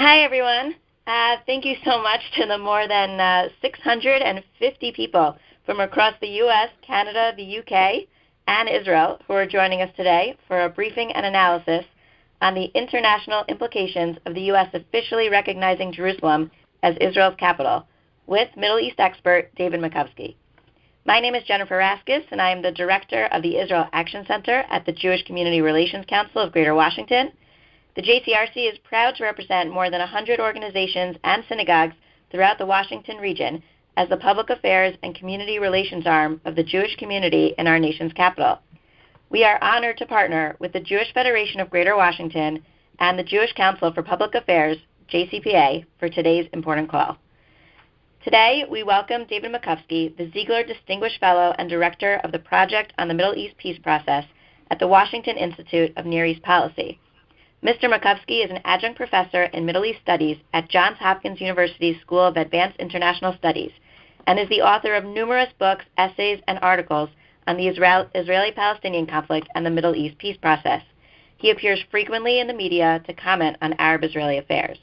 Hi, everyone. Thank you so much to the more than 650 people from across the U.S., Canada, the UK, and Israel who are joining us today for a briefing and analysis on the international implications of the U.S. officially recognizing Jerusalem as Israel's capital with Middle East expert David Makovsky. My name is Jennifer Raskus, and I am the director of the Israel Action Center at the Jewish Community Relations Council of Greater Washington. The JCRC is proud to represent more than 100 organizations and synagogues throughout the Washington region as the public affairs and community relations arm of the Jewish community in our nation's capital. We are honored to partner with the Jewish Federation of Greater Washington and the Jewish Council for Public Affairs, JCPA, for today's important call. Today, we welcome David Makovsky, the Ziegler Distinguished Fellow and Director of the Project on the Middle East Peace Process at the Washington Institute of Near East Policy. Mr. Makovsky is an adjunct professor in Middle East Studies at Johns Hopkins University's School of Advanced International Studies and is the author of numerous books, essays, and articles on the Israeli-Palestinian conflict and the Middle East peace process. He appears frequently in the media to comment on Arab-Israeli affairs.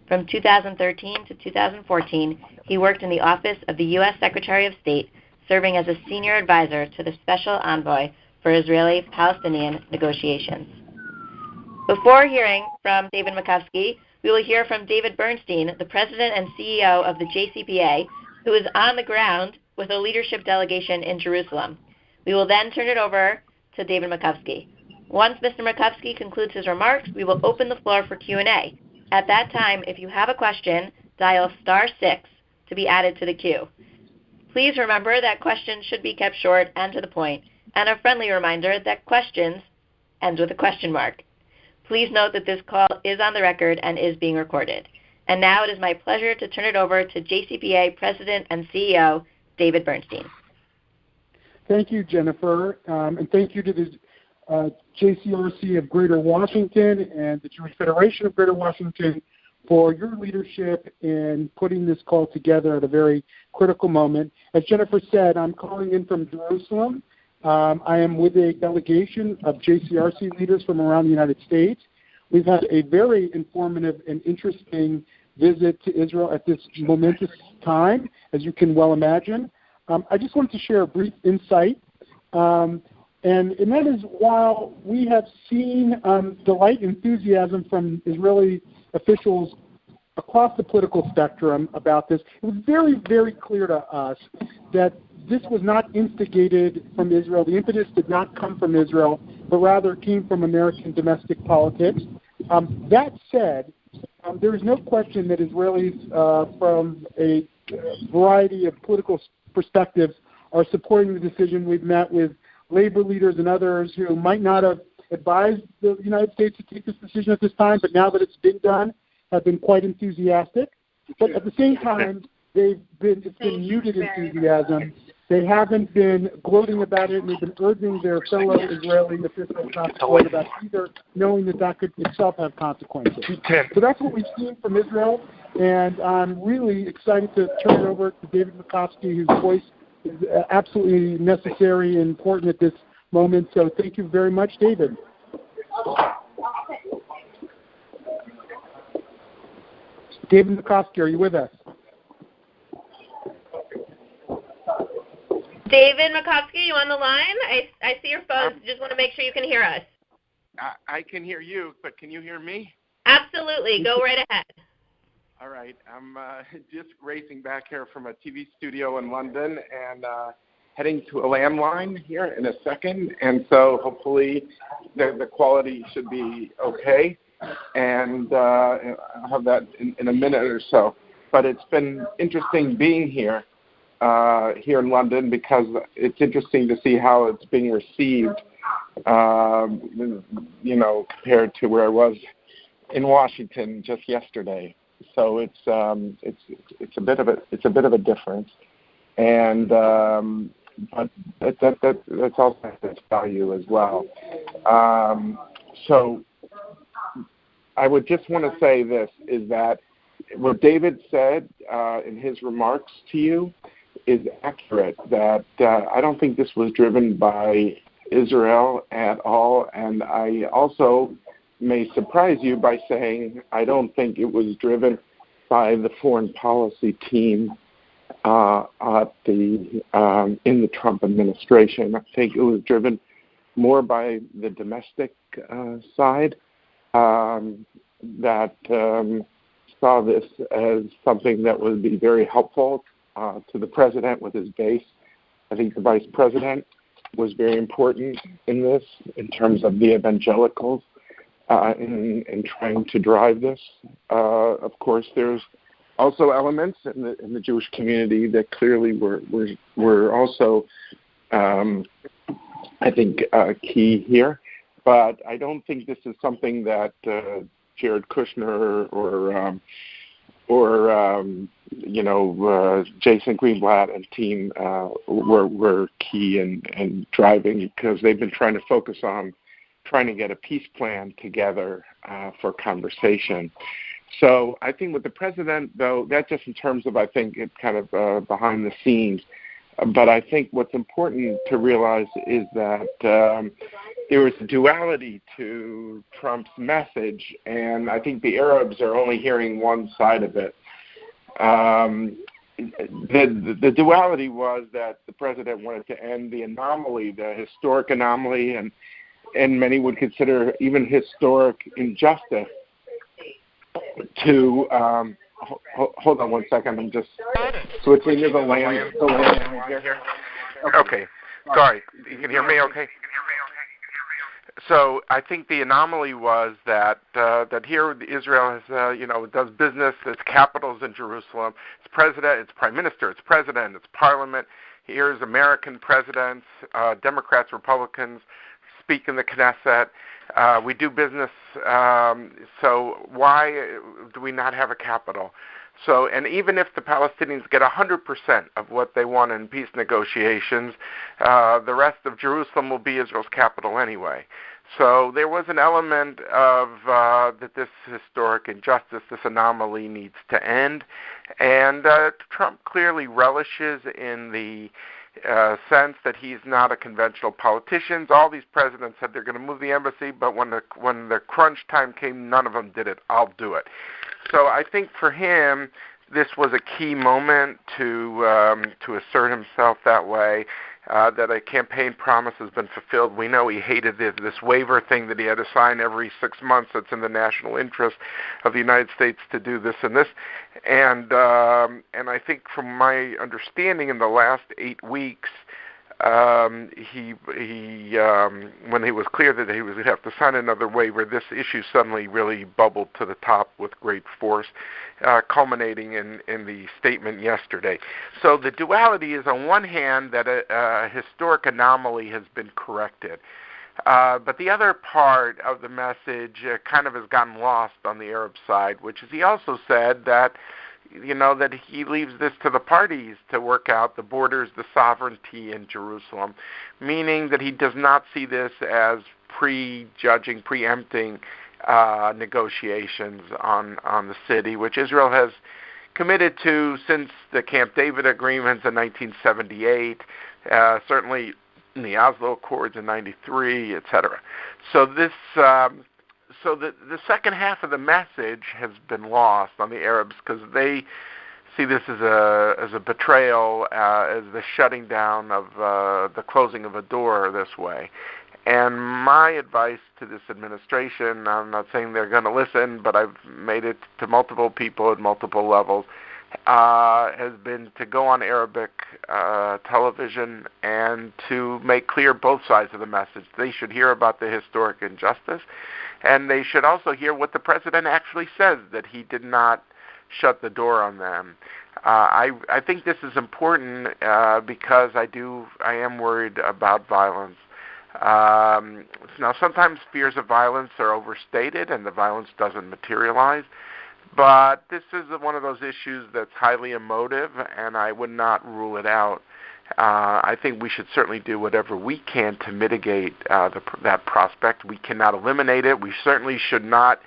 From 2013 to 2014, he worked in the office of the U.S. Secretary of State, serving as a senior advisor to the Special Envoy for Israeli-Palestinian negotiations. Before hearing from David Makovsky, we will hear from David Bernstein, the president and CEO of the JCPA, who is on the ground with a leadership delegation in Jerusalem. We will then turn it over to David Makovsky. Once Mr. Makovsky concludes his remarks, we will open the floor for Q&A. At that time, if you have a question, dial *6 to be added to the queue. Please remember that questions should be kept short and to the point, and a friendly reminder that questions ends with a question mark. Please note that this call is on the record and is being recorded. And now it is my pleasure to turn it over to JCPA President and CEO, David Bernstein. Thank you, Jennifer, and thank you to the JCRC of Greater Washington and the Jewish Federation of Greater Washington for your leadership in putting this call together at a very critical moment. As Jennifer said, I'm calling in from Jerusalem. I am with a delegation of JCRC leaders from around the United States. We've had a very informative and interesting visit to Israel at this momentous time, as you can well imagine. I just wanted to share a brief insight, and that is while we have seen delight and enthusiasm from Israeli officials across the political spectrum about this, it was very, very clear to us that this was not instigated from Israel. The impetus did not come from Israel, but rather came from American domestic politics. That said, there is no question that Israelis from a variety of political perspectives are supporting the decision. We've met with labor leaders and others who might not have advised the United States to take this decision at this time, but now that it's been done, have been quite enthusiastic. But at the same time, it's been muted enthusiasm. They haven't been gloating about it, and they've been urging their fellow Israeli officials not to gloat about either, knowing that that could itself have consequences. So that's what we've seen from Israel, and I'm really excited to turn it over to David Makovsky, whose voice is absolutely necessary and important at this moment. So thank you very much, David. David Makovsky, are you with us? David Makovsky, you on the line? I see your phone. Just want to make sure you can hear us. I can hear you, but can you hear me? Absolutely. Go right ahead. All right. I'm just racing back here from a TV studio in London and heading to a landline here in a second. And so hopefully the quality should be okay. And I'll have that in a minute or so. But it's been interesting being here in London because it's interesting to see how it's being received, compared to where I was in Washington just yesterday. So it's a bit of a difference, and but that's also its value as well. So I would just want to say this is that what David said in his remarks to you is accurate, that I don't think this was driven by Israel at all, and I also may surprise you by saying I don't think it was driven by the foreign policy team in the Trump administration. I think it was driven more by the domestic side that saw this as something that would be very helpful to the president with his base. I think the vice president was very important in this in terms of the evangelicals in trying to drive this. Of course, there's also elements in the Jewish community that clearly were also, I think, key here. But I don't think this is something that Jared Kushner or Jason Greenblatt and team were key in driving, because they've been trying to focus on trying to get a peace plan together for conversation. So I think with the president, though, that's just in terms of, I think, it's kind of behind the scenes. But I think what's important to realize is that there was a duality to Trump's message, and I think the Arabs are only hearing one side of it. The duality was that the president wanted to end the anomaly, the historic anomaly, and many would consider even historic injustice to hold on one second, I'm just switching to the land here. Okay, sorry, you can hear me okay? So I think the anomaly was that here Israel has, does business. Its capital's in Jerusalem. Its president, its prime minister, its president, its parliament. Here's American presidents, Democrats, Republicans speak in the Knesset. We do business. So why do we not have a capital? So, and even if the Palestinians get 100% of what they want in peace negotiations, the rest of Jerusalem will be Israel's capital anyway. So there was an element of that this historic injustice, this anomaly needs to end. And Trump clearly relishes in the sense that he's not a conventional politician. All these presidents said they're going to move the embassy, but when the crunch time came, none of them did it. I'll do it. So I think for him, this was a key moment to assert himself that way, that a campaign promise has been fulfilled. We know he hated this waiver thing that he had to sign every 6 months that's in the national interest of the United States to do this and this. And I think from my understanding in the last 8 weeks, when he was clear that he was going to have to sign another waiver, this issue suddenly really bubbled to the top with great force, culminating in the statement yesterday. So the duality is, on one hand, that a historic anomaly has been corrected. But the other part of the message kind of has gotten lost on the Arab side, which is he also said that that he leaves this to the parties to work out the borders, the sovereignty in Jerusalem, meaning that he does not see this as prejudging, preempting negotiations on the city, which Israel has committed to since the Camp David agreements in 1978, certainly in the Oslo Accords in 93, etc. So this So the second half of the message has been lost on the Arabs, because they see this as a betrayal, as the shutting down of the closing of a door this way. And my advice to this administration, I'm not saying they're going to listen, but I've made it to multiple people at multiple levels, has been to go on Arabic television and to make clear both sides of the message. They should hear about the historic injustice, and they should also hear what the president actually says, that he did not shut the door on them. I think this is important because I am worried about violence. Now, sometimes fears of violence are overstated and the violence doesn't materialize, but this is one of those issues that's highly emotive, and I would not rule it out. I think we should certainly do whatever we can to mitigate that prospect. We cannot eliminate it. We certainly should not.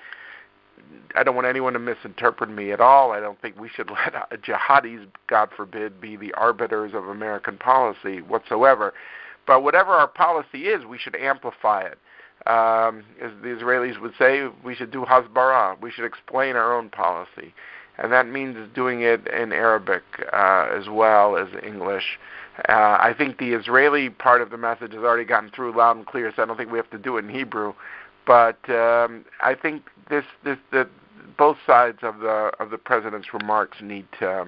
I don't want anyone to misinterpret me at all. I don't think we should let jihadis, God forbid, be the arbiters of American policy whatsoever. But whatever our policy is, we should amplify it. as the Israelis would say, we should do hasbara. We should explain our own policy. And that means doing it in Arabic as well as English. I think the Israeli part of the message has already gotten through loud and clear, so I don't think we have to do it in Hebrew. But I think both sides of the president's remarks need to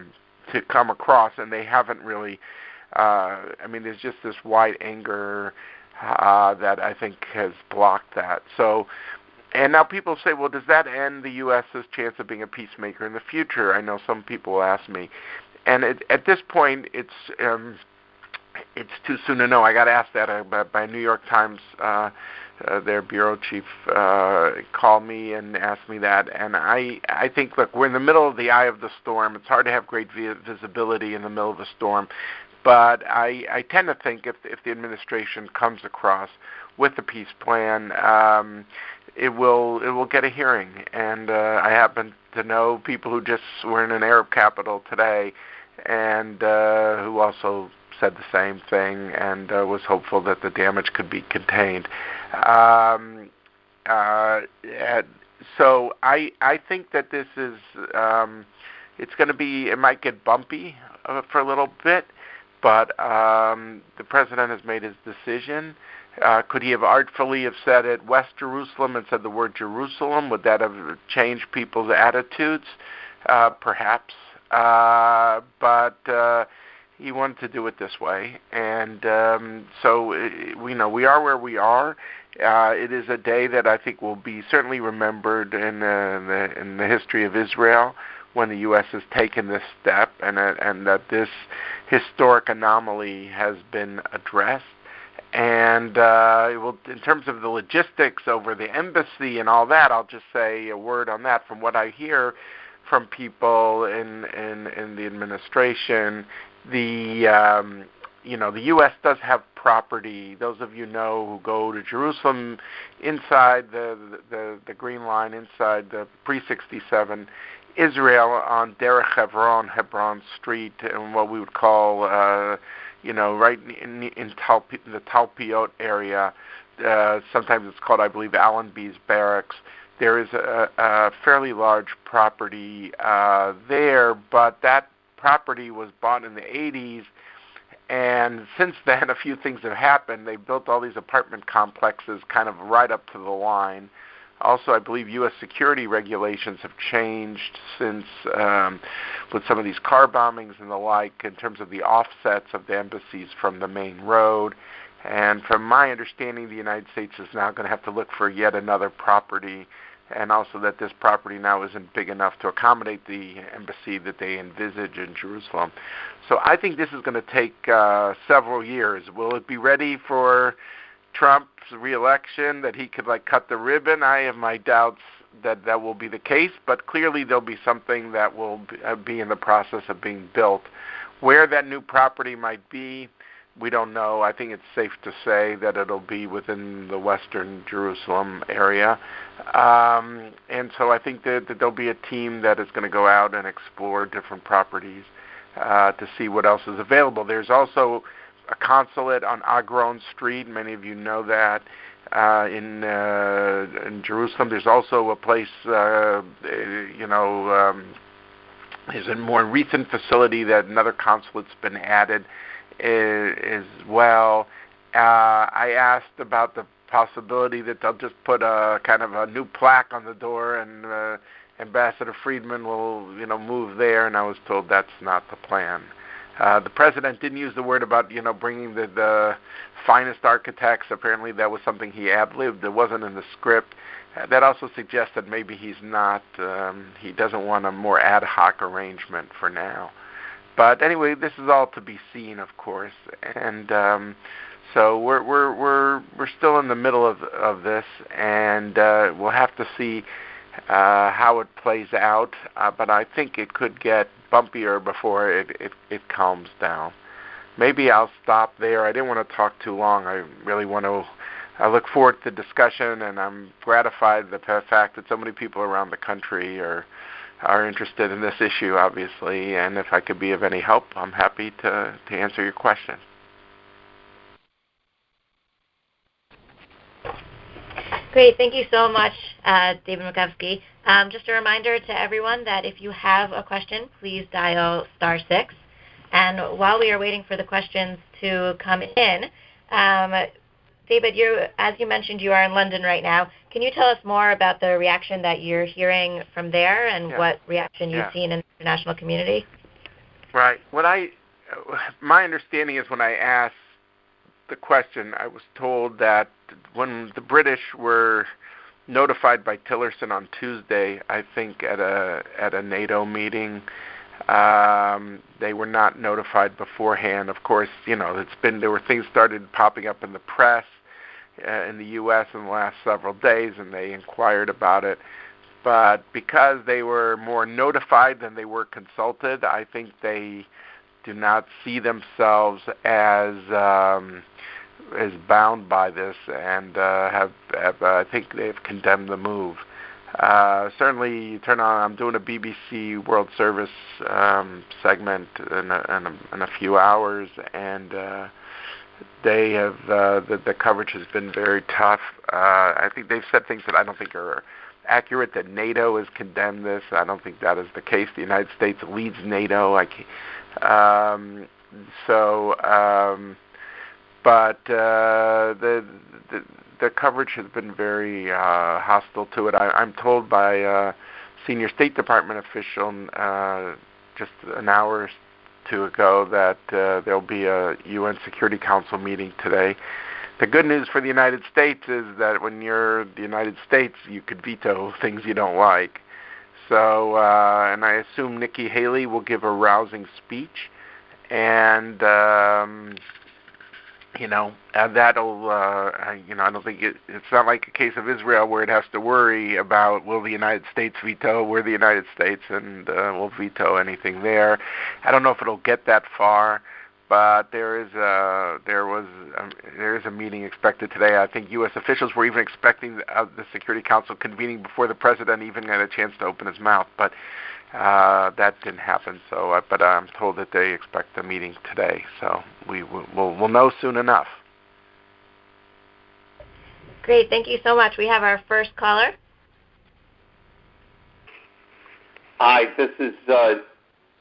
come across, and they haven't really. There's just this wide anger that I think has blocked that. So. And now people say, well, does that end the U.S.'s chance of being a peacemaker in the future? I know some people will ask me. And at this point, it's too soon to know. I got asked that by a New York Times, their bureau chief called me and asked me that. And I think, look, we're in the middle of the eye of the storm. It's hard to have great visibility in the middle of a storm. But I tend to think if the administration comes across with a peace plan, it will get a hearing. And I happen to know people who just were in an Arab capital today and who also said the same thing and was hopeful that the damage could be contained. So I think that this is, it's going to be, it might get bumpy for a little bit, but the president has made his decision. Could he have artfully have said it West Jerusalem and said the word Jerusalem? Would that have changed people's attitudes? Perhaps. But he wanted to do it this way. And so we are where we are. It is a day that I think will be certainly remembered in the history of Israel when the U.S. has taken this step and that this historic anomaly has been addressed. And it will, in terms of the logistics over the embassy and all that, I'll just say a word on that. From what I hear from people in the administration, the U.S. does have property. Those of you know who go to Jerusalem, inside the Green Line, inside the pre-67 Israel on Derech Hebron Street, and what we would call right in the Talpiot area. Sometimes it's called, I believe, Allenby's Barracks. There is a fairly large property there, but that property was bought in the 80s, and since then a few things have happened. They built all these apartment complexes kind of right up to the line. Also, I believe U.S. security regulations have changed since with some of these car bombings and the like in terms of the offsets of the embassies from the main road. And from my understanding, the United States is now going to have to look for yet another property, and also that this property now isn't big enough to accommodate the embassy that they envisage in Jerusalem. So I think this is going to take several years. Will it be ready for Trump's re-election, that he could cut the ribbon? I have my doubts that that will be the case, but clearly there'll be something that will be in the process of being built. Where that new property might be, we don't know. I think it's safe to say that it'll be within the western Jerusalem area. And so I think that there'll be a team that is going to go out and explore different properties to see what else is available. There's also a consulate on Agron Street. Many of you know that. In Jerusalem, there's also a place, there's a more recent facility that another consulate's been added as well. I asked about the possibility that they'll just put a kind of a new plaque on the door and Ambassador Friedman will, move there, and I was told that's not the plan. The president didn't use the word about, bringing the finest architects. Apparently that was something he ad-libbed. It wasn't in the script. That also suggests that maybe he doesn't want a more ad hoc arrangement for now. But anyway, this is all to be seen, of course. And so we're still in the middle of this, and we'll have to see how it plays out. But I think it could get bumpier before it calms down. Maybe I'll stop there. I didn't want to talk too long. I really want to. I look forward to the discussion, and I'm gratified at the fact that so many people around the country are interested in this issue, obviously. And if I could be of any help, I'm happy to answer your question. Great. Thank you so much, David Makovsky. Just a reminder to everyone that if you have a question, please dial *6. And while we are waiting for the questions to come in, David, as you mentioned, you are in London right now. Can you tell us more about the reaction that you're hearing from there and what reaction you've seen in the international community? Right. My understanding is when I asked the question, I was told that when the British were notified by Tillerson on Tuesday, I think at a NATO meeting, they were not notified beforehand. Of course, there were things started popping up in the press in the U.S. in the last several days, and they inquired about it. But because they were more notified than they were consulted, I think they do not see themselves as bound by this, and I think they've condemned the move. Certainly, I'm doing a BBC World Service segment in a few hours, and they have the coverage has been very tough. I think they've said things that I don't think are accurate. That NATO has condemned this. I don't think that is the case. The United States leads NATO. But the coverage has been very hostile to it. I'm told by a senior State Department official just an hour or two ago that there'll be a UN Security Council meeting today. The good news for the United States is that when you're the United States, you could veto things you don't like. So, and I assume Nikki Haley will give a rousing speech, and that'll, I don't think it's not like a case of Israel where it has to worry about will the United States veto. We're the United States, and we'll veto anything there. I don't know if it'll get that far, but there is a meeting expected today. I think U.S. officials were even expecting the Security Council convening before the president even had a chance to open his mouth, but that didn't happen. So, but I'm told that they expect the meeting today. So we'll know soon enough. Great, thank you so much. We have our first caller. Hi, this is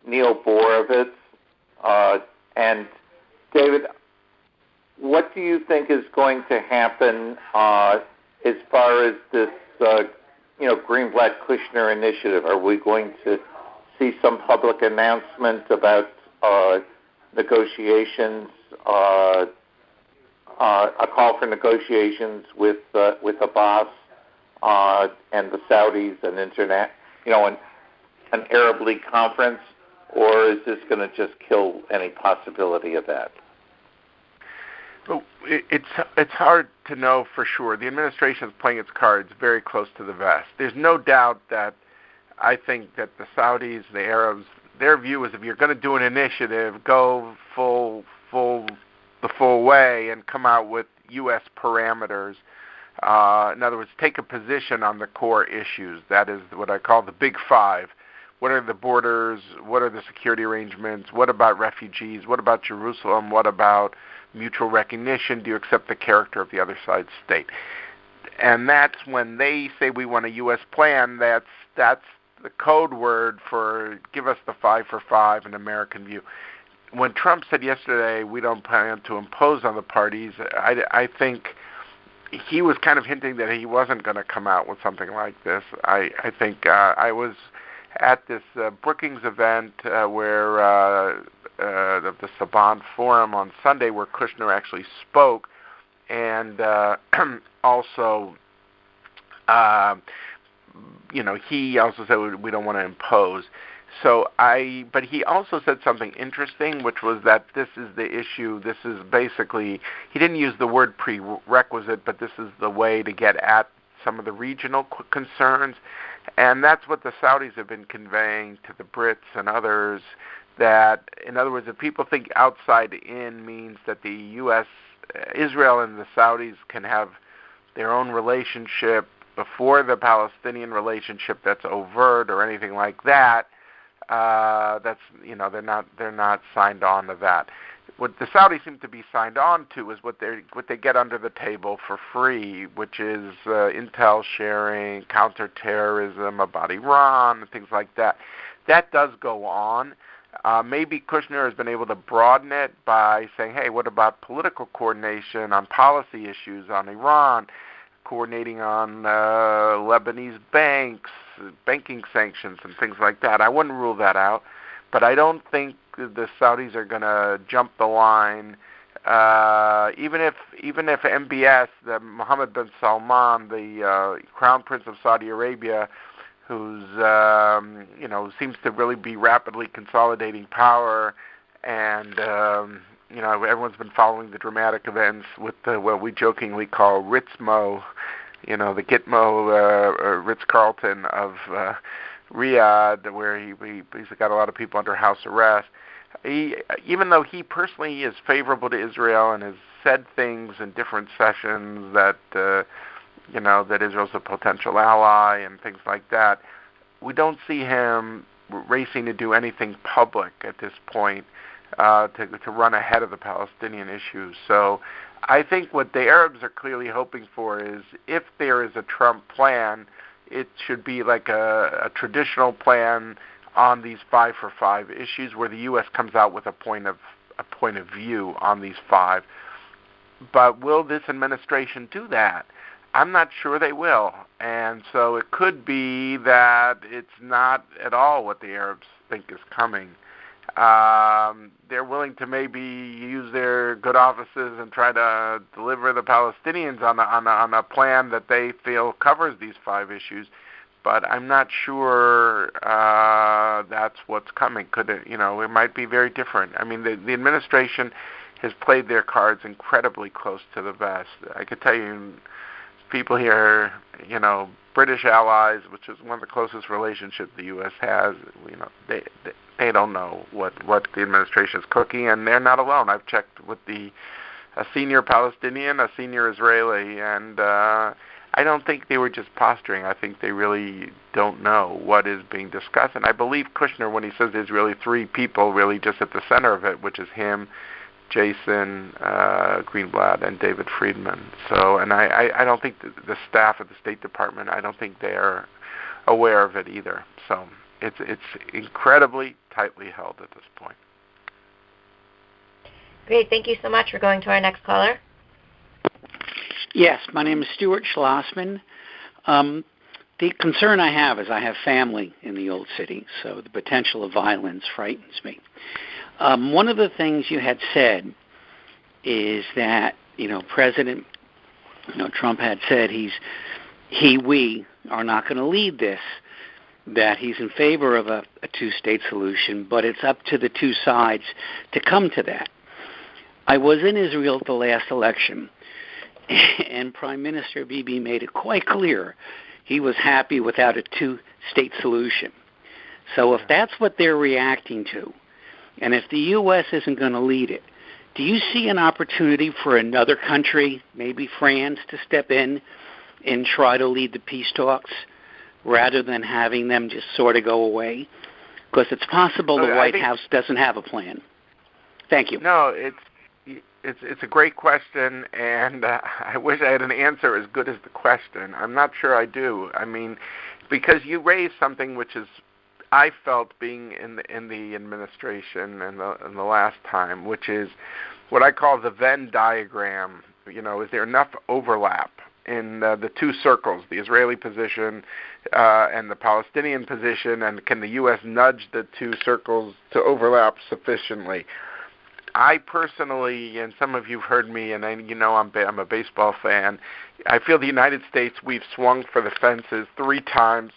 Neil Borovitz. And David, what do you think is going to happen as far as this, Greenblatt Kushner initiative? Are we going to see some public announcement about negotiations, a call for negotiations with Abbas and the Saudis and an Arab League conference? Or is this going to just kill any possibility of that? Well, it's hard to know for sure. The administration is playing its cards very close to the vest. There's no doubt that I think that the Saudis, the Arabs, their view is if you're going to do an initiative, go the full way and come out with U.S. parameters. In other words, take a position on the core issues. That is what I call the Big Five. What are the borders? What are the security arrangements? What about refugees? What about Jerusalem? What about mutual recognition? Do you accept the character of the other side's state? And that's when they say we want a U.S. plan, that's the code word for give us the 5 for 5, an American view. When Trump said yesterday we don't plan to impose on the parties, I think he was kind of hinting that he wasn't going to come out with something like this. I think I was at this Brookings event where the Saban Forum on Sunday, where Kushner actually spoke, and also, he also said we don't want to impose. But he also said something interesting, which was that this is the issue. This is basically, he didn't use the word prerequisite, but this is the way to get at some of the regional concerns. And that's what the Saudis have been conveying to the Brits and others, that, in other words, if people think outside in means that the U.S., Israel and the Saudis can have their own relationship before the Palestinian relationship that's overt or anything like that, they're not signed on to that. what the Saudis seem to be signed on to is what they get under the table for free, which is intel sharing, counterterrorism about Iran, and things like that. That does go on. Maybe Kushner has been able to broaden it by saying, hey, what about political coordination on policy issues on Iran, coordinating on Lebanese banks, banking sanctions, and things like that. I wouldn't rule that out, but I don't think the Saudis are going to jump the line. Even if MBS, the Mohammed bin Salman, the Crown Prince of Saudi Arabia, who's seems to really be rapidly consolidating power, and everyone's been following the dramatic events with what we jokingly call Ritzmo, the Gitmo Ritz-Carlton of Riyadh, where he's got a lot of people under house arrest. Even though he personally is favorable to Israel and has said things in different sessions that that Israel's a potential ally and things like that, we don't see him racing to do anything public at this point to run ahead of the Palestinian issue. So I think what the Arabs are clearly hoping for is, if there is a Trump plan, it should be like a traditional plan on these 5 for 5 issues, where the U.S. comes out with a point of view on these 5. But will this administration do that? I'm not sure they will. And so it could be that it's not at all what the Arabs think is coming. They're willing to maybe use their good offices and try to deliver the Palestinians on a plan that they feel covers these 5 issues. But I'm not sure that's what's coming. Could it? It might be very different. I mean, the administration has played their cards incredibly close to the vest. I could tell you, people here, British allies, which is one of the closest relationships the U.S. has, they don't know what the administration is cooking, and they're not alone. I've checked with a senior Palestinian, a senior Israeli, and I don't think they were just posturing. I think they really don't know what is being discussed. And I believe Kushner, when he says there's really 3 people really just at the center of it, which is him, Jason Greenblatt, and David Friedman. So, and I don't think the staff at the State Department, I don't think they're aware of it either. So it's incredibly tightly held at this point. Great. Thank you so much. We're going to our next caller. Yes, my name is Stuart Schlossman. The concern I have is I have family in the old city, so the potential of violence frightens me. One of the things you had said is that, President Trump had said we are not going to lead this, that he's in favor of a 2-state solution, but it's up to the 2 sides to come to that. I was in Israel at the last election, and Prime Minister Bibi made it quite clear he was happy without a 2-state solution. So if that's what they're reacting to, and if the U.S. isn't going to lead it, do you see an opportunity for another country, maybe France, to step in and try to lead the peace talks rather than having them just sort of go away? Because it's possible the White House doesn't have a plan. Thank you. No, it's a great question, and I wish I had an answer as good as the question. I'm not sure I do. I mean, because you raised something which is, I felt, being in the administration and the last time, which is what I call the Venn Diagram. Is there enough overlap in the 2 circles, the Israeli position and the Palestinian position, and can the U.S. nudge the 2 circles to overlap sufficiently? I personally, and some of you've heard me, and I'm a baseball fan, I feel the United States, we've swung for the fences 3 times.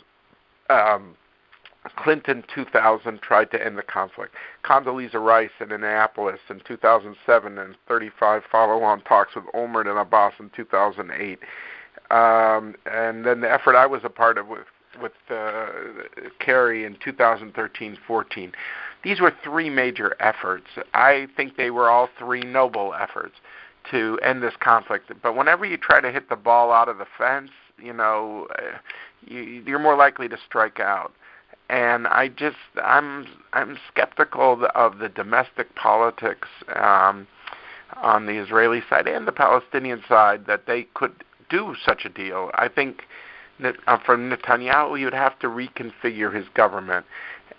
Clinton, 2000, tried to end the conflict. Condoleezza Rice in Annapolis in 2007, and 35 follow-on talks with Olmert and Abbas in 2008. And then the effort I was a part of with Kerry in 2013-14. These were 3 major efforts. I think they were all 3 noble efforts to end this conflict. But whenever you try to hit the ball out of the fence, you're more likely to strike out. and I'm skeptical of the domestic politics on the Israeli side and the Palestinian side that they could do such a deal. I think that from Netanyahu, he would have to reconfigure his government.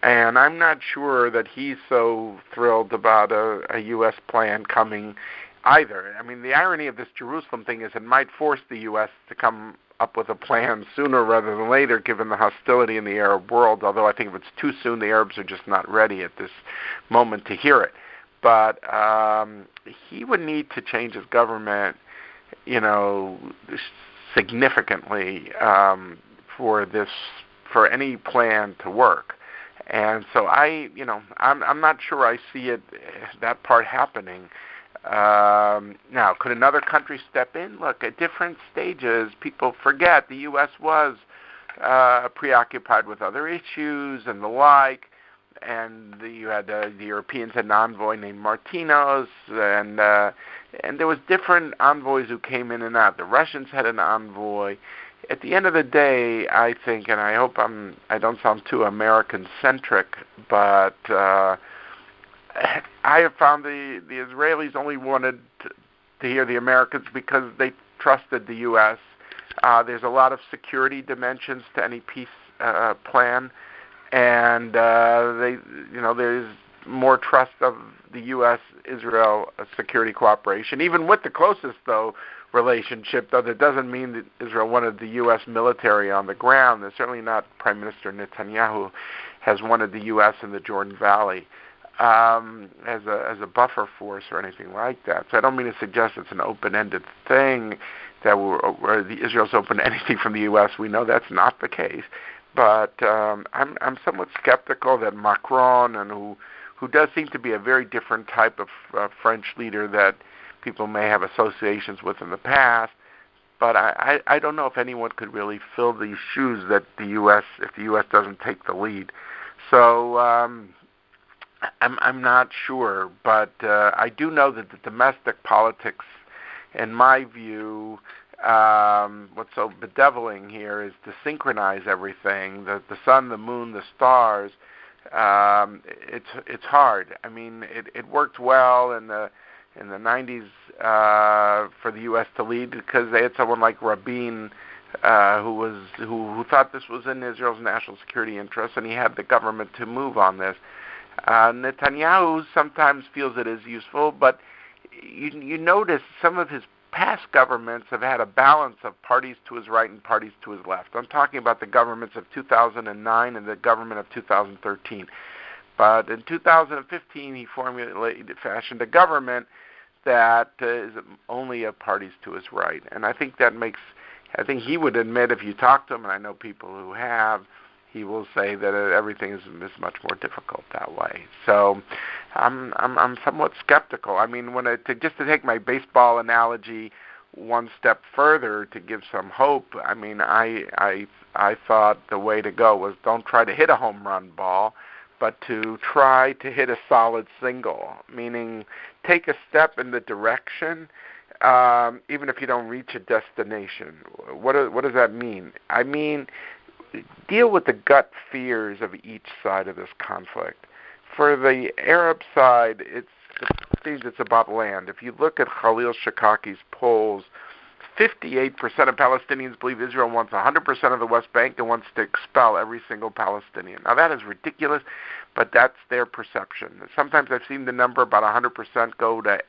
And I'm not sure that he's so thrilled about a U.S. plan coming either. I mean, the irony of this Jerusalem thing is it might force the U.S. to come up with a plan sooner rather than later, given the hostility in the Arab world, although I think if it's too soon, the Arabs are just not ready at this moment to hear it. But he would need to change his government, significantly for any plan to work. And so I'm not sure I see that part happening. Now, could another country step in? Look, at different stages, people forget the U.S. was preoccupied with other issues and the like, and you had the Europeans had an envoy named Martinos, and there was different envoys who came in and out. The Russians had an envoy. At the end of the day, I think, and I hope I don't sound too American-centric, but I have found the Israelis only wanted to hear the Americans because they trusted the U.S. There's a lot of security dimensions to any peace plan, and there's more trust of the U.S.-Israel security cooperation, even with the closest, relationship, though that doesn't mean that Israel wanted the U.S. military on the ground. There's certainly not Prime Minister Netanyahu has wanted the U.S. in the Jordan Valley as a buffer force or anything like that. So I don't mean to suggest it's an open-ended thing that Israel's open to anything from the U.S. We know that's not the case. But I'm somewhat skeptical that Macron, and who does seem to be a very different type of French leader that people may have associations with in the past, but I don't know if anyone could really fill these shoes that if the U.S. doesn't take the lead. So I'm not sure, but I do know that the domestic politics, in my view, what's so bedeviling here is to synchronize everything, the sun, the moon, the stars. It's hard. I mean, it worked well in the 90s for the U.S. to lead because they had someone like Rabin who thought this was in Israel's national security interest, and he had the government to move on this. Netanyahu sometimes feels it is useful, but you notice some of his past governments have had a balance of parties to his right and parties to his left. I'm talking about the governments of 2009 and the government of 2013. But in 2015, he fashioned a government that is only of parties to his right. And I think he would admit, if you talk to him, and I know people who have, he will say that everything is much more difficult that way. So I'm somewhat skeptical. I mean, just to take my baseball analogy one step further to give some hope, I mean, I thought the way to go was don't try to hit a home run ball, but to try to hit a solid single, meaning take a step in the direction, even if you don't reach a destination. What does that mean? I mean, deal with the gut fears of each side of this conflict. For the Arab side, it seems it's about land. If you look at Khalil Shikaki's polls, 58% of Palestinians believe Israel wants 100% of the West Bank and wants to expel every single Palestinian. Now, that is ridiculous, but that's their perception. Sometimes I've seen the number about 100% go to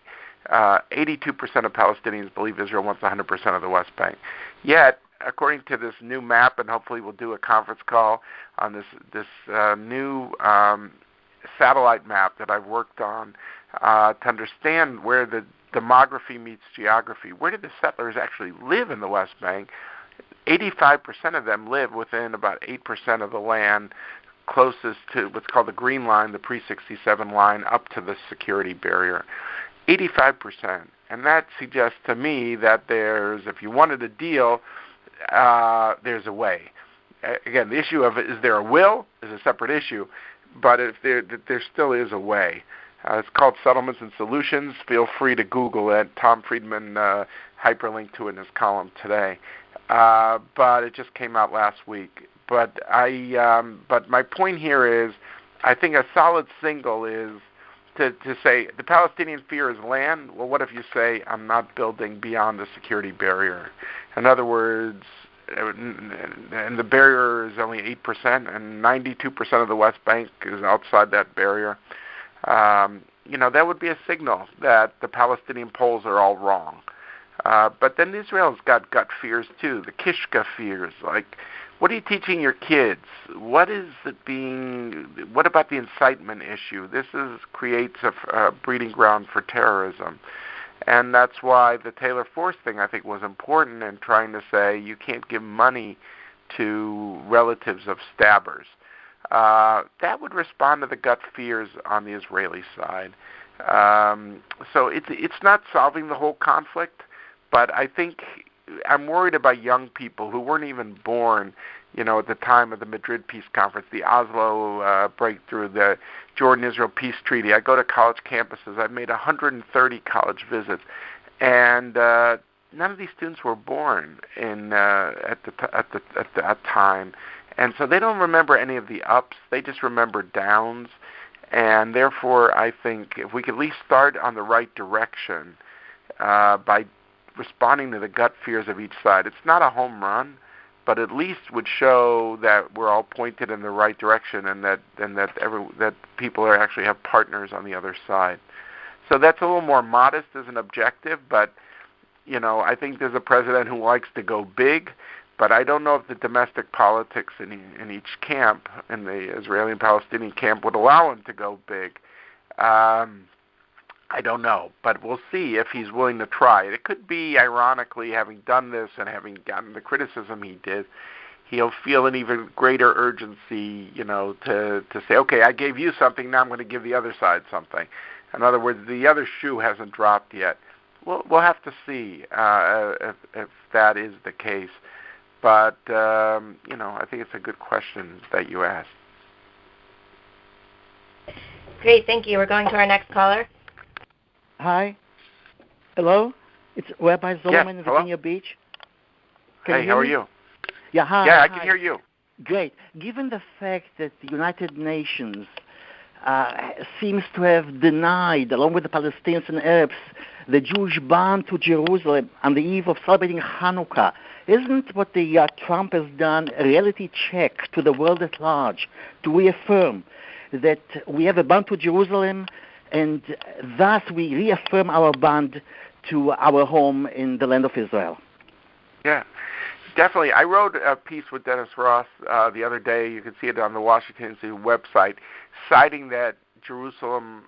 82% of Palestinians believe Israel wants 100% of the West Bank. Yet, according to this new map, and hopefully we'll do a conference call on this new satellite map that I've worked on to understand where the demography meets geography. Where did the settlers actually live in the West Bank? 85% of them live within about 8% of the land closest to what's called the Green Line, the pre-67 line, up to the security barrier. 85%. And that suggests to me that if you wanted a deal, there's a way. Again, the issue of is there a will is a separate issue, but if there still is a way. It's called Settlements and Solutions. Feel free to Google it. Tom Friedman hyperlinked to it in his column today. But it just came out last week. but my point here is, I think a solid single is to say the Palestinian fear is land. Well, what if you say I'm not building beyond the security barrier? In other words, and the barrier is only 8%, and 92% of the West Bank is outside that barrier. That would be a signal that the Palestinian poles are all wrong. But then Israel's got gut fears too, the Kishka fears. Like, what are you teaching your kids? What about the incitement issue? This creates a breeding ground for terrorism. And that's why the Taylor Force thing, I think, was important in trying to say you can't give money to relatives of stabbers. That would respond to the gut fears on the Israeli side. So it's not solving the whole conflict, but I think I'm worried about young people who weren't even born, at the time of the Madrid Peace Conference, the Oslo breakthrough, the Jordan-Israel Peace Treaty. I go to college campuses. I've made 130 college visits, and none of these students were born at that time, and so they don't remember any of the ups. They just remember downs, and therefore I think if we could at least start on the right direction by responding to the gut fears of each side. It's not a home run, but at least would show that we're all pointed in the right direction, and that people actually have partners on the other side. So that's a little more modest as an objective, but I think there's a president who likes to go big, but I don't know if the domestic politics in each camp, in the Israeli and Palestinian camp, would allow him to go big. I don't know, but we'll see if he's willing to try. It could be, ironically, having done this and having gotten the criticism he did, he'll feel an even greater urgency, to say, okay, I gave you something, now I'm going to give the other side something. In other words, the other shoe hasn't dropped yet. We'll have to see if that is the case. But, I think it's a good question that you asked. Great, thank you. We're going to our next caller. Hi. Hello? It's Rabbi Zolman in hello? Virginia Beach. Hey, how are you? Yeah, hi. Yeah, I can hear you. Great. Given the fact that the United Nations seems to have denied, along with the Palestinians and Arabs, the Jewish ban to Jerusalem on the eve of celebrating Hanukkah, isn't what the Trump has done a reality check to the world at large to reaffirm that we have a ban to Jerusalem, and thus we reaffirm our bond to our home in the land of Israel? Yeah, definitely. I wrote a piece with Dennis Ross the other day. You can see it on the Washington Institute website, citing that Jerusalem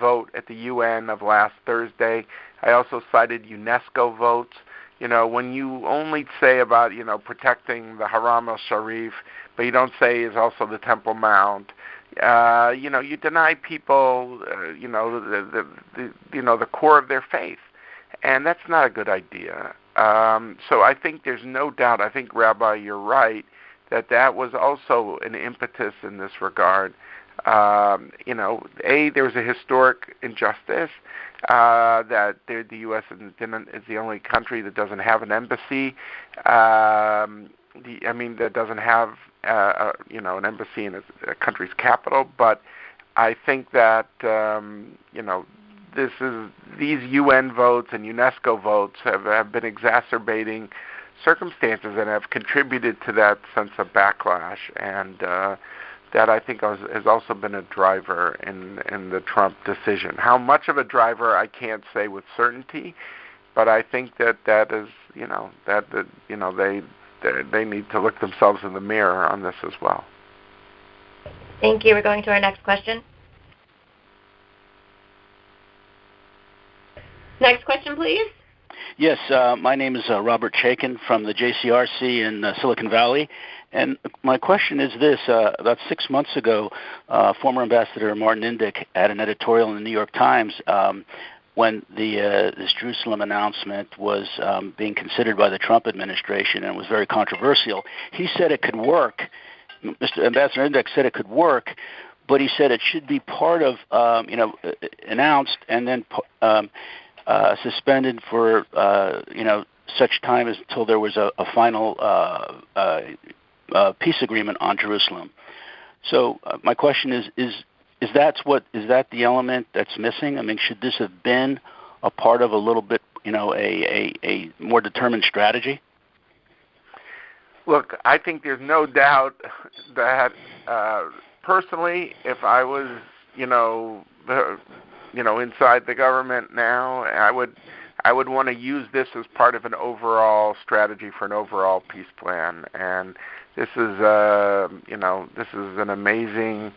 vote at the UN of last Thursday. I also cited UNESCO votes. When you only say about, protecting the Haram al-Sharif, but you don't say is also the Temple Mount, you deny people, the core of their faith, and that's not a good idea. So I think there's no doubt. I think, Rabbi, you're right that was also an impetus in this regard. There was a historic injustice that the U.S. is the only country that doesn't have an embassy. That doesn't have an embassy in a country's capital. But I think that these UN votes and UNESCO votes have been exacerbating circumstances and have contributed to that sense of backlash, and that I think has also been a driver in the Trump decision. How much of a driver I can't say with certainty, but I think that is they need to look themselves in the mirror on this as well. Thank you. We're going to our next question. Next question, please. Yes, my name is Robert Chaikin from the JCRC in Silicon Valley. And my question is this. About 6 months ago, former Ambassador Martin Indyk had an editorial in the New York Times when this Jerusalem announcement was being considered by the Trump administration, and it was very controversial. He said it could work. Mr. Ambassador Indyk said it could work, but he said it should be part of, announced and then suspended for, such time until there was a final peace agreement on Jerusalem. So my question is that the element that's missing? I mean, should this have been a part of a little bit, a more determined strategy? Look, I think there's no doubt that personally, if I was, inside the government now, I would want to use this as part of an overall strategy for an overall peace plan. And this is, this is an amazing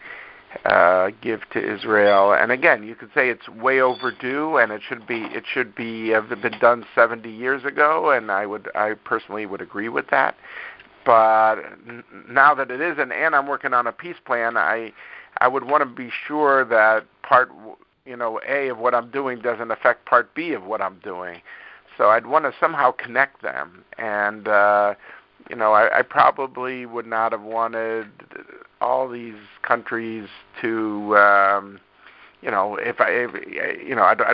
gift to Israel. And again, you could say it's way overdue, and it should have been done 70 years ago. And I personally would agree with that. But now that it isn't, and I'm working on a peace plan, I would want to be sure that part, A of what I'm doing doesn't affect part B of what I'm doing. So I'd want to somehow connect them. And, I probably would not have wanted all these countries to, I'd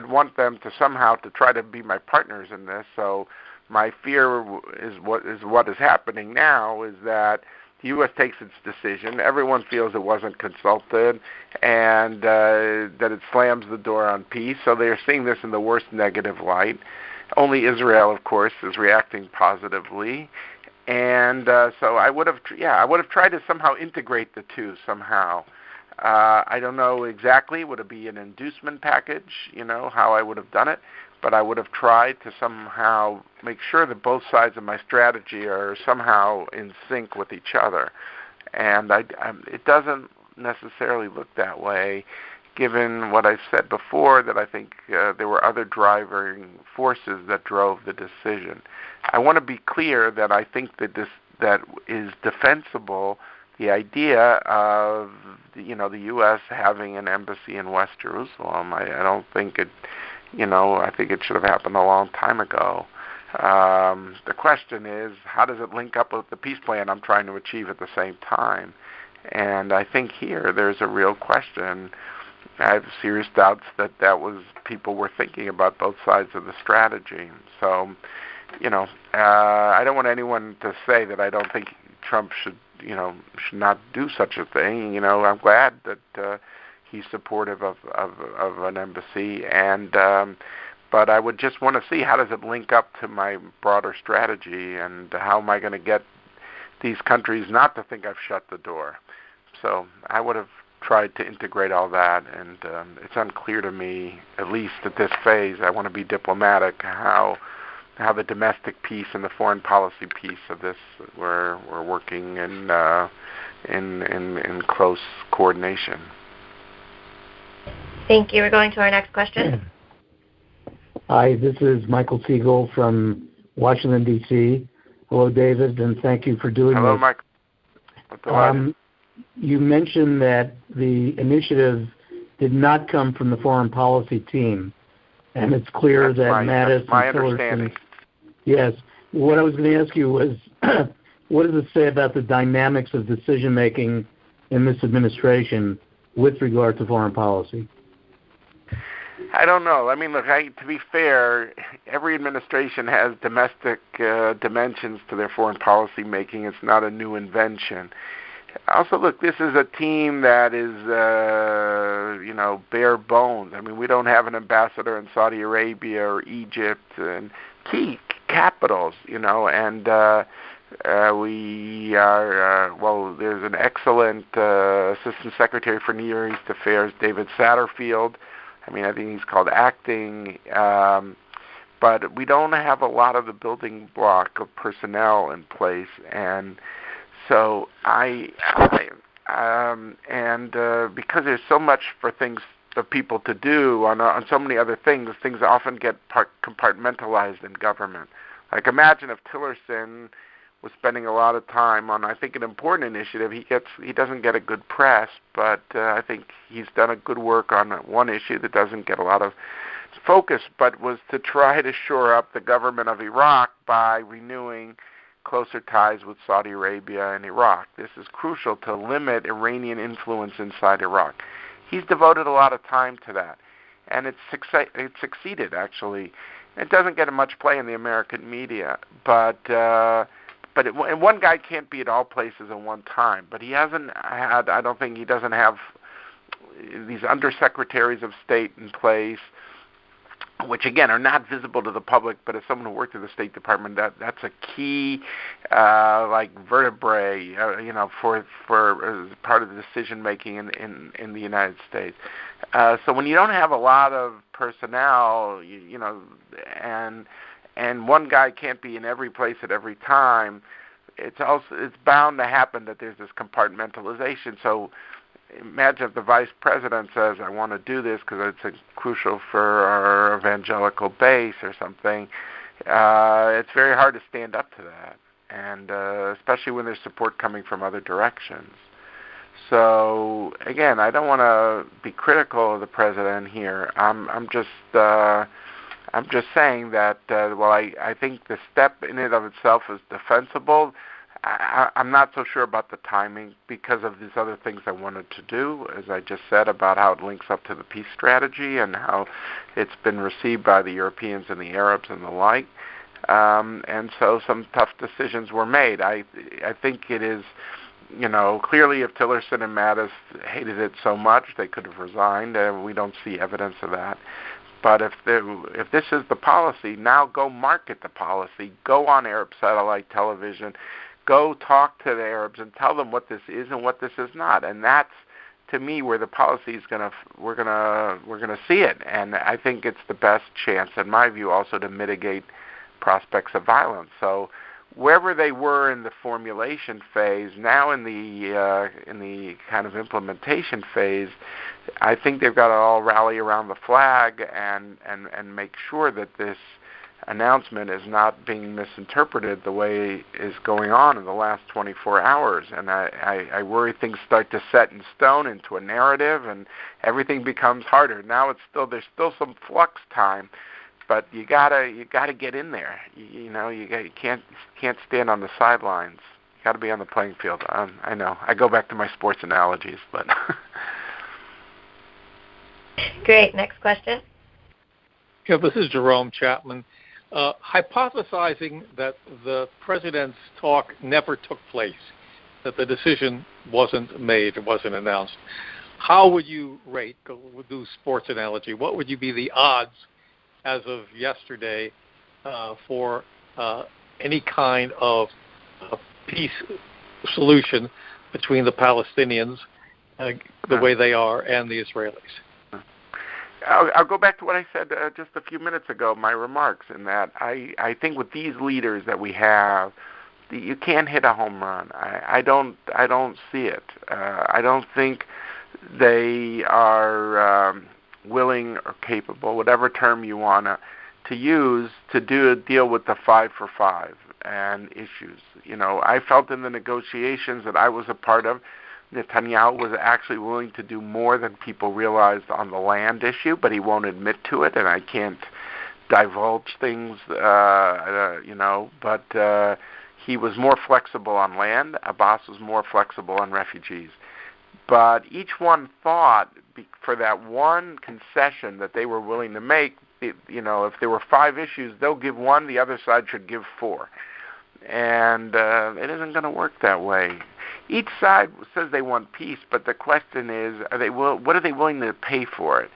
want them to somehow to try to be my partners in this. So my fear is what is happening now is that the U.S. takes its decision. Everyone feels it wasn't consulted, and that it slams the door on peace. So they're seeing this in the worst negative light. Only Israel, of course, is reacting positively. And so I would have tried to somehow integrate the two somehow. I don't know exactly. Would it be an inducement package? How I would have done it. But I would have tried to somehow make sure that both sides of my strategy are somehow in sync with each other. And it doesn't necessarily look that way, given what I said before, that I think there were other driving forces that drove the decision. I want to be clear that I think that is defensible, the idea of the U.S. having an embassy in West Jerusalem. I don't think it. I think it should have happened a long time ago. The question is, how does it link up with the peace plan I'm trying to achieve at the same time? And I think here there's a real question. I have serious doubts that was people were thinking about both sides of the strategy. So, I don't want anyone to say that I don't think Trump should not do such a thing. I'm glad that he's supportive of an embassy, and but I would just want to see how does it link up to my broader strategy, and how am I going to get these countries not to think I've shut the door. So I would have tried to integrate all that, and it's unclear to me, at least at this phase. I want to be diplomatic. How the domestic piece and the foreign policy piece of this we're working in close coordination. Thank you. We're going to our next question. Hi, this is Michael Siegel from Washington, D.C. Hello, David, and thank you for doing Hello, this. Hello, Mike. You mentioned that the initiative did not come from the foreign policy team, and it's clear that Mattis and understanding. Tillerson. Yes. What I was going to ask you was, what does it say about the dynamics of decision-making in this administration with regard to foreign policy? I don't know. I mean, look, to be fair, every administration has domestic dimensions to their foreign policy making. It's not a new invention. Also, look, this is a team that is, bare bones. I mean, we don't have an ambassador in Saudi Arabia or Egypt and key capitals, and we are, there's an excellent Assistant Secretary for Near East Affairs, David Satterfield. I mean, I think he's called acting, but we don't have a lot of the building block of personnel in place, and so because there's so much for people to do on so many other things often get compartmentalized in government. Like, imagine if Tillerson was spending a lot of time on, I think, an important initiative. He doesn't get a good press, but I think he's done a good work on one issue that doesn't get a lot of focus, but was to try to shore up the government of Iraq by renewing closer ties with Saudi Arabia and Iraq. This is crucial to limit Iranian influence inside Iraq. He's devoted a lot of time to that, and it's succeeded, actually. It doesn't get much play in the American media, but and one guy can't be at all places at one time. But he hasn't had. I don't think he doesn't have these undersecretaries of state in place, which again are not visible to the public, but as someone who worked at the State Department, that's a key like vertebrae, for as part of the decision making in the United States. So when you don't have a lot of personnel, and one guy can't be in every place at every time, it's bound to happen that there's this compartmentalization. So imagine if the vice president says, I want to do this because it's crucial for our evangelical base or something. It's very hard to stand up to that, and especially when there's support coming from other directions. So again, I don't want to be critical of the president here. I'm just saying that while I think the step in and of itself is defensible, I'm not so sure about the timing because of these other things I wanted to do, as I just said, about how it links up to the peace strategy and how it's been received by the Europeans and the Arabs and the like. And so some tough decisions were made. I think it is, clearly if Tillerson and Mattis hated it so much, they could have resigned, and we don't see evidence of that. But if this is the policy, now go market the policy. Go on Arab satellite television. Go talk to the Arabs and tell them what this is and what this is not. And that's, to me, where the policy is we're gonna see it. And I think it's the best chance, in my view, also to mitigate prospects of violence. So wherever they were in the formulation phase, now in the kind of implementation phase, I think they've got to all rally around the flag and make sure that this announcement is not being misinterpreted the way is going on in the last 24 hours. And I worry things start to set in stone into a narrative, and everything becomes harder. Now there's still some flux time, but you gotta get in there. You can't stand on the sidelines. You gotta be on the playing field. I know I go back to my sports analogies, but great. Next question. Yeah, this is Jerome Chapman. Hypothesizing that the president's talk never took place, that the decision wasn't made, it wasn't announced, how would you rate, we'll do sports analogy, what would you be the odds as of yesterday for any kind of peace solution between the Palestinians, the way they are, and the Israelis? I'll go back to what I said just a few minutes ago, my remarks, in that I think with these leaders that we have, you can't hit a home run. I don't see it. I don't think they are willing or capable, whatever term you want to use, to deal with the 5 for 5 and issues. I felt in the negotiations that I was a part of, Netanyahu was actually willing to do more than people realized on the land issue, but he won't admit to it, and I can't divulge things, but he was more flexible on land. Abbas was more flexible on refugees. But each one thought, for that one concession that they were willing to make, if there were 5 issues, they'll give 1, the other side should give 4. And it isn't going to work that way. Each side says they want peace, but the question is, what are they willing to pay for it?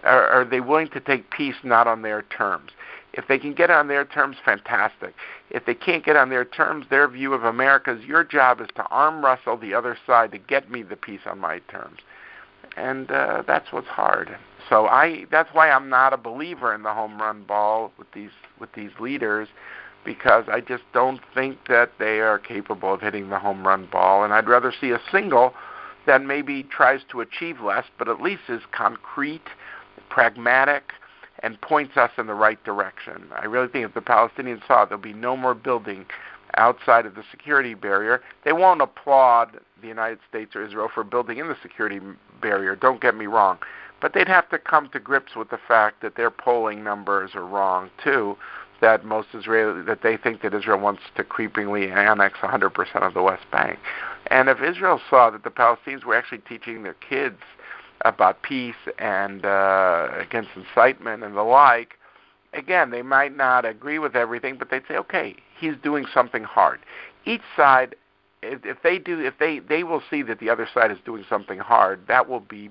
Are they willing to take peace not on their terms? If they can get on their terms, fantastic. If they can't get on their terms, their view of America is your job is to arm wrestle the other side to get me the peace on my terms. And that's what's hard. So that's why I'm not a believer in the home run ball with these leaders, because I just don't think that they are capable of hitting the home run ball. And I'd rather see a single that maybe tries to achieve less, but at least is concrete, pragmatic, and points us in the right direction. I really think if the Palestinians saw there'll be no more building outside of the security barrier, they won't applaud the United States or Israel for building in the security barrier, don't get me wrong. But they'd have to come to grips with the fact that their polling numbers are wrong, too, that that they think that Israel wants to creepingly annex 100% of the West Bank. And if Israel saw that the Palestinians were actually teaching their kids about peace and against incitement and the like, again, they might not agree with everything, but they'd say, okay, he's doing something hard. each side, if they will see that the other side is doing something hard, that will be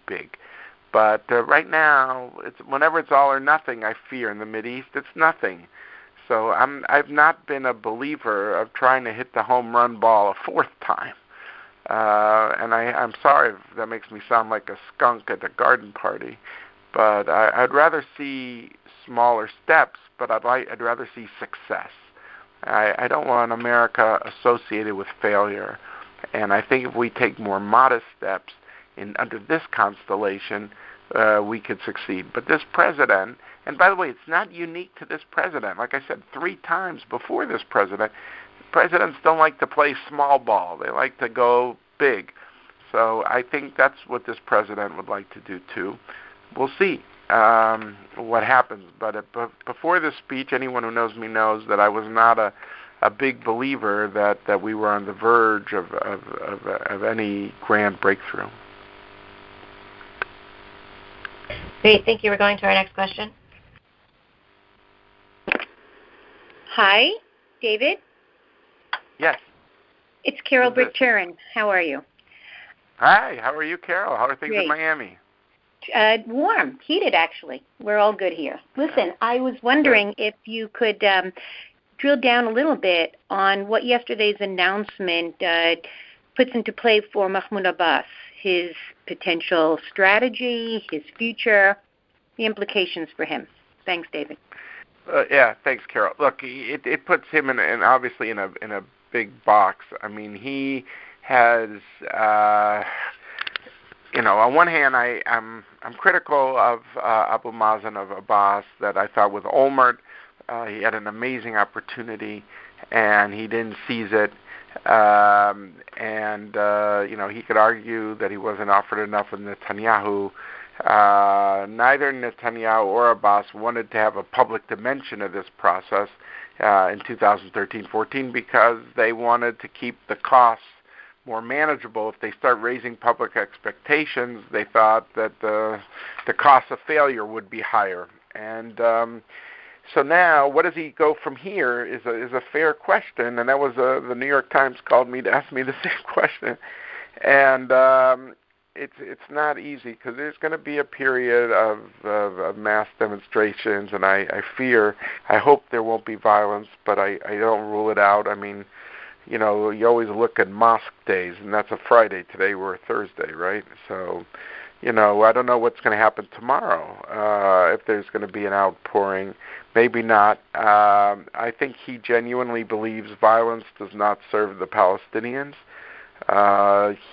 big. But right now, whenever it's all or nothing, I fear in the Mideast it's nothing. So I've not been a believer of trying to hit the home run ball a fourth time. And I'm sorry if that makes me sound like a skunk at a garden party, but I'd rather see smaller steps, but I'd rather see success. I don't want America associated with failure, and I think if we take more modest steps under this constellation, we could succeed. But this president, and by the way, it's not unique to this president. Like I said, 3 times before this president, presidents don't like to play small ball. They like to go big. So I think that's what this president would like to do too. We'll see what happens. But before this speech, anyone who knows me knows that I was not a big believer that we were on the verge of any grand breakthrough. Great, thank you. We're going to our next question. Hi, David. Yes. It's Carol Britt. How are you? Hi, how are you, Carol? How are things Great. in Miami? Warm, heated actually. We're all good here. Listen, I was wondering if you could drill down a little bit on what yesterday's announcement puts into play for Mahmoud Abbas, his potential strategy, his future, the implications for him. Thanks, David. Yeah, thanks, Carol. Look, it puts him in obviously in a big box. I mean, he has, on one hand, I'm critical of Abu Mazen, of Abbas, that I thought with Olmert, he had an amazing opportunity, and he didn't seize it. He could argue that he wasn't offered enough with Netanyahu. Neither Netanyahu or Abbas wanted to have a public dimension of this process in 2013-14 because they wanted to keep the costs more manageable. If they start raising public expectations, they thought that the cost of failure would be higher. And so now, what does he go from here is a fair question, and that was the New York Times called me to ask me the same question, and it's not easy because there's going to be a period of mass demonstrations, and I hope there won't be violence, but I don't rule it out. I mean, you always look at mosque days, and that's a Friday. Today we're a Thursday, right? So, I don't know what's going to happen tomorrow, if there's going to be an outpouring. Maybe not. I think he genuinely believes violence does not serve the Palestinians.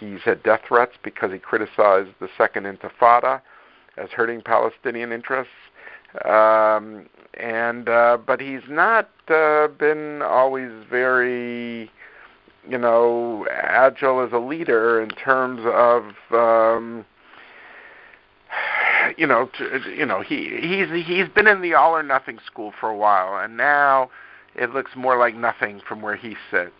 He's had death threats because he criticized the Second Intifada as hurting Palestinian interests. But he's not been always very, agile as a leader in terms of, he's been in the all or nothing school for a while, and now it looks more like nothing from where he sits.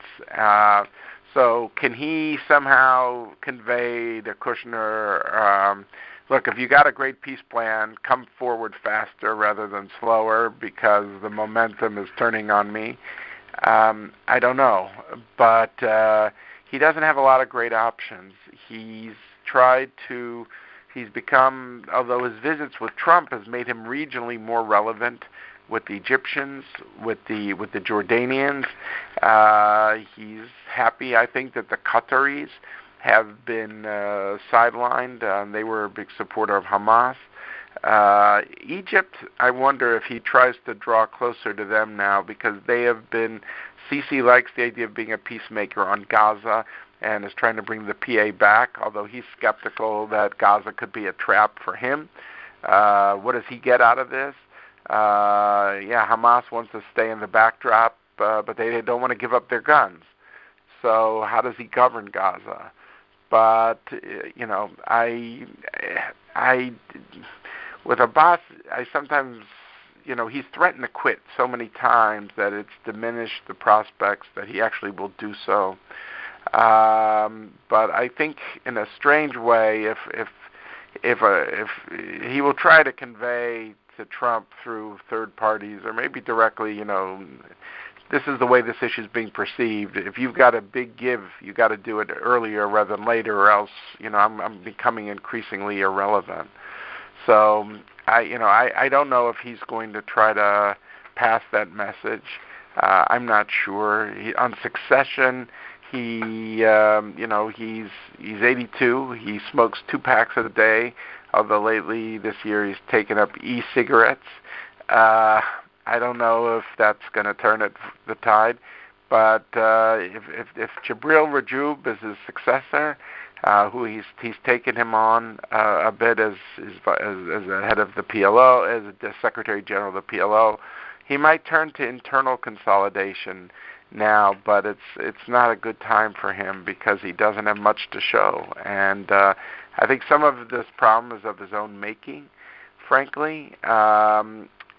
So can he somehow convey to Kushner, look, if you got a great peace plan, come forward faster rather than slower because the momentum is turning on me? I don't know, but he doesn't have a lot of great options. He's become, although his visits with Trump has made him regionally more relevant with the Egyptians, with the Jordanians. He's happy, I think, that the Qataris have been sidelined. They were a big supporter of Hamas. Egypt, I wonder if he tries to draw closer to them now because they have been, Sisi likes the idea of being a peacemaker on Gaza and is trying to bring the PA back, although he's skeptical that Gaza could be a trap for him. What does he get out of this? Hamas wants to stay in the backdrop, but they don't want to give up their guns. So how does he govern Gaza? But, with Abbas, I sometimes, he's threatened to quit so many times that it's diminished the prospects that he actually will do so. But I think in a strange way, if he will try to convey to Trump through third parties or maybe directly, this is the way this issue is being perceived. If you've got a big give, you got to do it earlier rather than later, or else, I'm becoming increasingly irrelevant. So I don't know if he's going to try to pass that message. I'm not sure. On succession, he's 82. He smokes 2 packs a day. Although lately this year he's taken up e-cigarettes. I don't know if that's going to turn the tide. But if Jibril Rajoub is his successor, who he's taken him on a bit as the head of the PLO, as the Secretary General of the PLO, he might turn to internal consolidation now, but it's not a good time for him because he doesn't have much to show. And I think some of this problem is of his own making, frankly.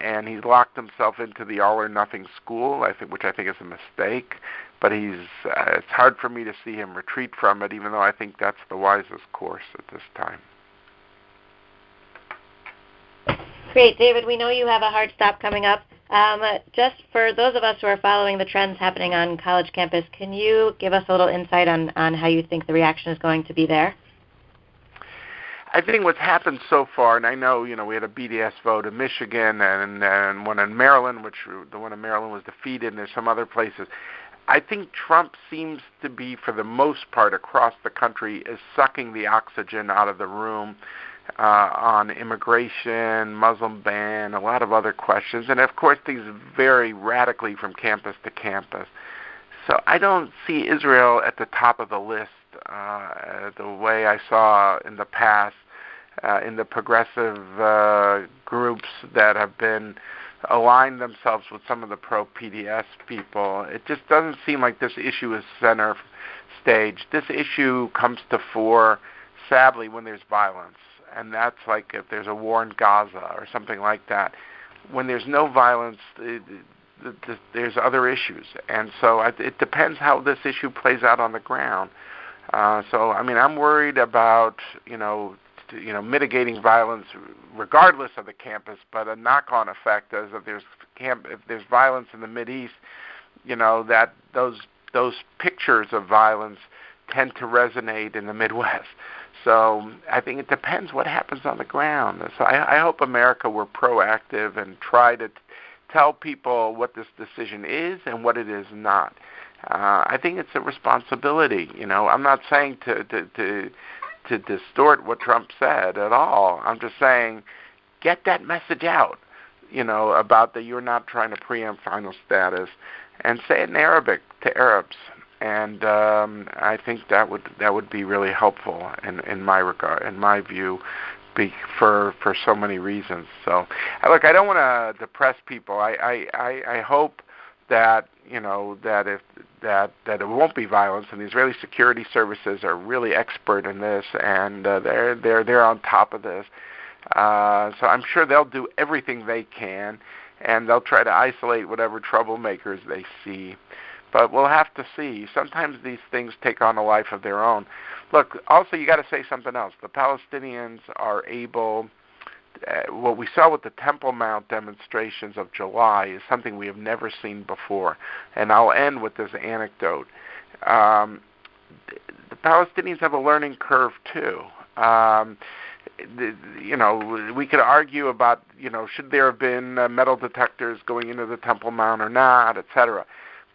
And he's locked himself into the all-or-nothing school, which I think is a mistake. But it's hard for me to see him retreat from it, even though I think that's the wisest course at this time. Great. David, we know you have a hard stop coming up. Just for those of us who are following the trends happening on college campus, can you give us a little insight on how you think the reaction is going to be there? I think what's happened so far, and I know, we had a BDS vote in Michigan and one in Maryland, the one in Maryland was defeated, and there's some other places. I think Trump seems to be, for the most part, across the country, is sucking the oxygen out of the room on immigration, Muslim ban, a lot of other questions, and of course things vary radically from campus to campus. So I don't see Israel at the top of the list the way I saw in the past in the progressive groups that have been aligned themselves with some of the pro-PDS people. It just doesn't seem like this issue is center stage. This issue comes to fore, sadly, when there's violence. And that's like if there's a war in Gaza or something like that. When there's no violence, there's other issues. And so it depends how this issue plays out on the ground. I'm worried about, mitigating violence regardless of the campus, but a knock-on effect is if there's violence in the Mideast, that those pictures of violence tend to resonate in the Midwest. So I think it depends what happens on the ground. So I hope America were proactive and try to tell people what this decision is and what it is not. I think it's a responsibility. I'm not saying to distort what Trump said at all. I'm just saying get that message out, about that you're not trying to preempt final status, and say it in Arabic to Arabs. And I think that would be really helpful in my regard, in my view, for so many reasons. So, look, I don't want to depress people. I hope that that it won't be violence, and the Israeli security services are really expert in this, and they're on top of this. So I'm sure they'll do everything they can, and they'll try to isolate whatever troublemakers they see. But we'll have to see. Sometimes these things take on a life of their own. Look, also you got to say something else. The Palestinians are able. What we saw with the Temple Mount demonstrations of July is something we have never seen before. And I'll end with this anecdote. The Palestinians have a learning curve too. We could argue about, should there have been metal detectors going into the Temple Mount or not, etc.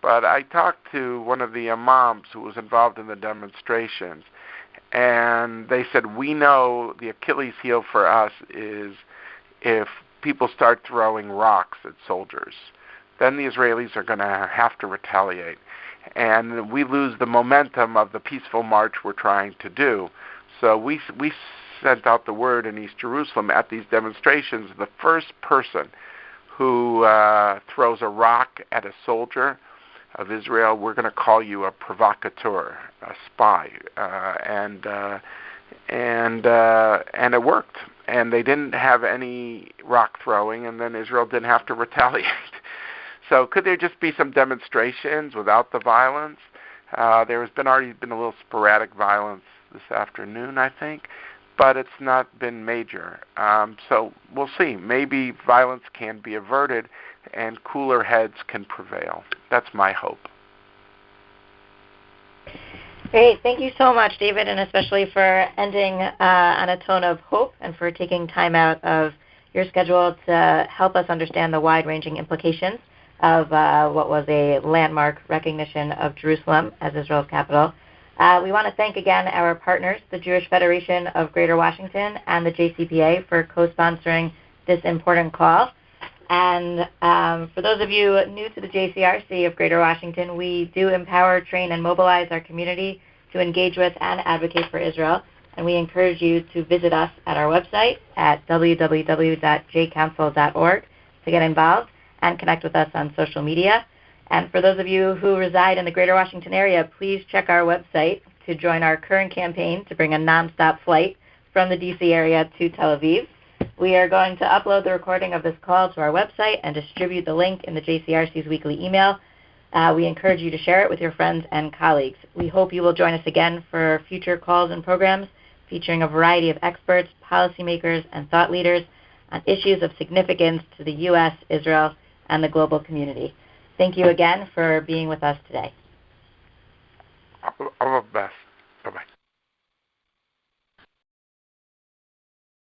But I talked to one of the imams who was involved in the demonstrations, and they said, we know the Achilles heel for us is if people start throwing rocks at soldiers. Then the Israelis are going to have to retaliate. And we lose the momentum of the peaceful march we're trying to do. So we sent out the word in East Jerusalem at these demonstrations, the first person who throws a rock at a soldier of Israel, we're going to call you a provocateur, a spy, and it worked. And they didn't have any rock throwing, and then Israel didn't have to retaliate. So could there just be some demonstrations without the violence? There has already been a little sporadic violence this afternoon, I think. but it's not been major. So we'll see. Maybe violence can be averted and cooler heads can prevail. That's my hope. Great. Thank you so much, David, and especially for ending on a tone of hope and for taking time out of your schedule to help us understand the wide-ranging implications of what was a landmark recognition of Jerusalem as Israel's capital. We want to thank again our partners, the Jewish Federation of Greater Washington and the JCPA, for co-sponsoring this important call. And for those of you new to the JCRC of Greater Washington, we do empower, train, and mobilize our community to engage with and advocate for Israel. And we encourage you to visit us at our website at www.jcouncil.org to get involved and connect with us on social media. And for those of you who reside in the Greater Washington area, please check our website to join our current campaign to bring a nonstop flight from the D.C. area to Tel Aviv. We are going to upload the recording of this call to our website and distribute the link in the JCRC's weekly email. We encourage you to share it with your friends and colleagues. We hope you will join us again for future calls and programs featuring a variety of experts, policymakers, and thought leaders on issues of significance to the U.S., Israel, and the global community. Thank you again for being with us today. All the best.